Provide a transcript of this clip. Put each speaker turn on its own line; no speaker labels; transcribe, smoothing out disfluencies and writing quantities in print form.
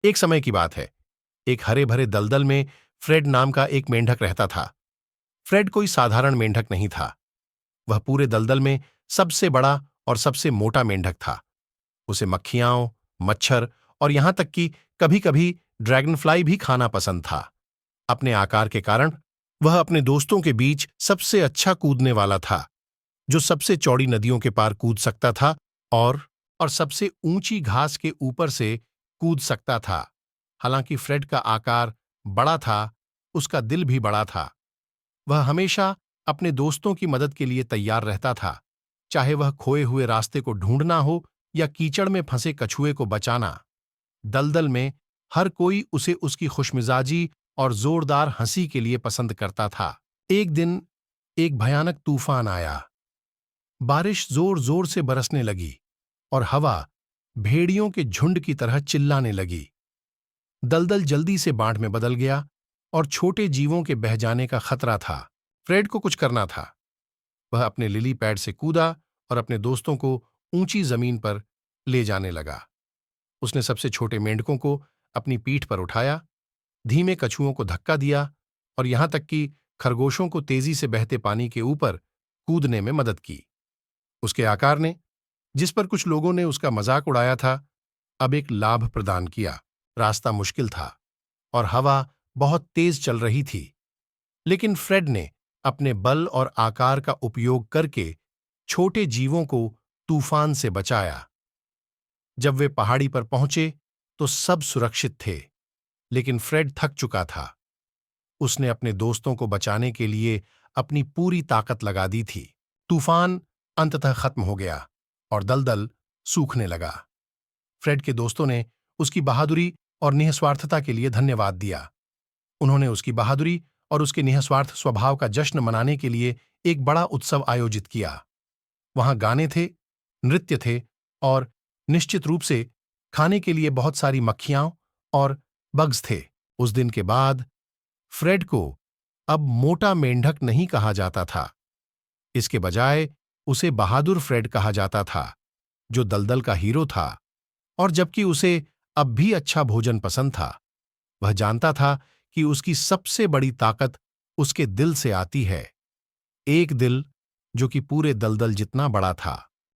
एक समय की बात है। एक हरे भरे दलदल में फ्रेड नाम का एक मेंढक रहता था। फ्रेड कोई साधारण मेंढक नहीं था। वह पूरे दलदल में सबसे बड़ा और सबसे मोटा मेंढक था। उसे मक्खियां, मच्छर और यहां तक कि कभी कभी ड्रैगनफ्लाई भी खाना पसंद था। अपने आकार के कारण वह अपने दोस्तों के बीच सबसे अच्छा कूदने वाला था, जो सबसे चौड़ी नदियों के पार कूद सकता था और और सबसे ऊंची घास के ऊपर से कूद सकता था। हालांकि फ्रेड का आकार बड़ा था, उसका दिल भी बड़ा था। वह हमेशा अपने दोस्तों की मदद के लिए तैयार रहता था, चाहे वह खोए हुए रास्ते को ढूंढना हो या कीचड़ में फंसे कछुए को बचाना। दलदल में हर कोई उसे उसकी खुशमिजाजी और जोरदार हंसी के लिए पसंद करता था। एक दिन एक भयानक तूफान आया। बारिश जोर जोर से बरसने लगी और हवा भेड़ियों के झुंड की तरह चिल्लाने लगी। दलदल जल्दी से बाढ़ में बदल गया और छोटे जीवों के बह जाने का खतरा था। फ्रेड को कुछ करना था। वह अपने लिली पैड से कूदा और अपने दोस्तों को ऊंची जमीन पर ले जाने लगा। उसने सबसे छोटे मेंढकों को अपनी पीठ पर उठाया, धीमे कछुओं को धक्का दिया और यहां तक कि खरगोशों को तेजी से बहते पानी के ऊपर कूदने में मदद की। उसके आकार ने, जिस पर कुछ लोगों ने उसका मजाक उड़ाया था, अब एक लाभ प्रदान किया। रास्ता मुश्किल था और हवा बहुत तेज चल रही थी, लेकिन फ्रेड ने अपने बल और आकार का उपयोग करके छोटे जीवों को तूफान से बचाया। जब वे पहाड़ी पर पहुंचे तो सब सुरक्षित थे, लेकिन फ्रेड थक चुका था। उसने अपने दोस्तों को बचाने के लिए अपनी पूरी ताकत लगा दी थी। तूफान अंततः खत्म हो गया और दलदल सूखने लगा। फ्रेड के दोस्तों ने उसकी बहादुरी और निःस्वार्थता के लिए धन्यवाद दिया। उन्होंने उसकी बहादुरी और उसके निःस्वार्थ स्वभाव का जश्न मनाने के लिए एक बड़ा उत्सव आयोजित किया। वहां गाने थे, नृत्य थे और निश्चित रूप से खाने के लिए बहुत सारी मक्खियां और बग्स थे। उस दिन के बाद फ्रेड को अब मोटा मेंढक नहीं कहा जाता था। इसके बजाय उसे बहादुर फ्रेड कहा जाता था, जो दलदल का हीरो था। और जबकि उसे अब भी अच्छा भोजन पसंद था, वह जानता था कि उसकी सबसे बड़ी ताकत उसके दिल से आती है। एक दिल जो कि पूरे दलदल जितना बड़ा था।